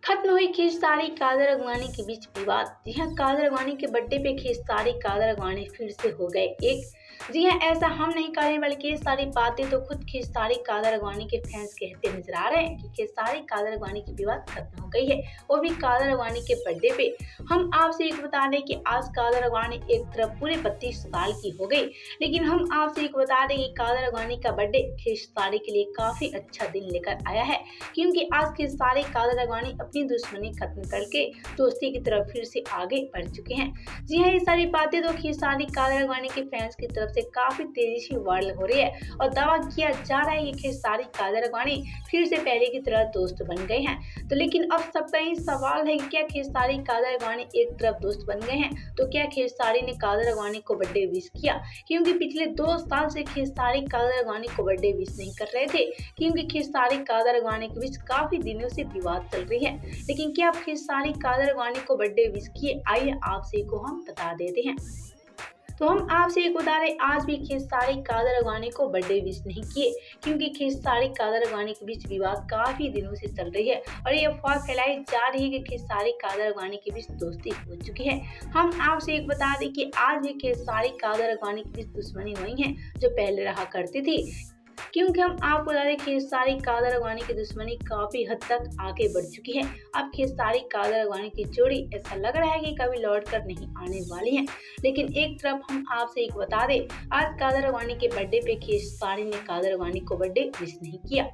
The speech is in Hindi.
खत्म हुई खेसारी कादर अगवानी के बीच विवाद। जी हाँ, कादर अगवानी के बर्थडे पे खेसारी कादर अगवानी फिर से हो गए एक। जी हाँ, ऐसा हम नहीं कर रहे बल्कि ये सारी बातें तो खुद खेसारी कादर अगवानी के फैंस कहते नजर आ रहे हैं कि खेसारी कादर अगवानी की विवाद खत्म हो गई है, वो भी कादर अगवानी के बर्थडे पे। हम आपसे एक बता दें कि आज कादर अगवानी एक तरफ पूरे 32 साल की हो गई, लेकिन हम आपसे एक बता दें कि कादर अगवानी का बर्थडे खेसारी के लिए काफी अच्छा दिन लेकर आया है, क्योंकि आज खेसारी कादर अगवानी अपनी दुश्मनी खत्म करके दोस्ती की तरफ फिर से आगे बढ़ चुके हैं। जी हाँ, ये सारी बातें तो खेसारी कादर अगवानी के फैंस की तरफ से काफी तेजी से वायरल हो रही है और दावा किया जा रहा है कि खेसारी कादर अगवानी फिर से पहले की तरह दोस्त बन गए हैं। तो लेकिन अब सबका ही सवाल है कि क्या खेसारी कादर अगवानी एक तरफ दोस्त बन गए हैं, तो क्या खेसारी ने कादर अगवानी को बर्थडे विश किया, क्योंकि पिछले 2 साल से खेसारी कादर अगवानी को बर्थडे विश नहीं कर रहे थे, क्योंकि खेसारी कादर अगवानी के बीच काफी दिनों से विवाद चल रही है। लेकिन क्या आप खेसारी कादर अगवानी को बर्थडे विश किए? आइए आपसे को हम बता देते हैं। तो हम आपसे एक बता रहे, आज भी खेसारी कादर अगवानी को बर्थडे विश नहीं किए, क्योंकि खेसारी कादर अगवानी के बीच विवाद काफी दिनों से चल रही है और ये अफवाह फैलाई जा रही है कि खेसारी कादर अगवानी के बीच दोस्ती हो चुकी है। हम आपसे एक बता दें कि आज भी खेसारी कादर अगवानी के बीच दुश्मनी वही है जो पहले रहा करती थी, क्योंकि हम आपको बता दें खेसारी कादर अगवानी की दुश्मनी काफी हद तक आगे बढ़ चुकी है। अब खेसारी कादर अगवानी की जोड़ी ऐसा लग रहा है कि कभी लौट कर नहीं आने वाली है। लेकिन एक तरफ हम आपसे एक बता दें, आज कादर अगवानी के बर्थडे पे खेसारी ने कादर अगवानी को बर्थडे विश नहीं किया।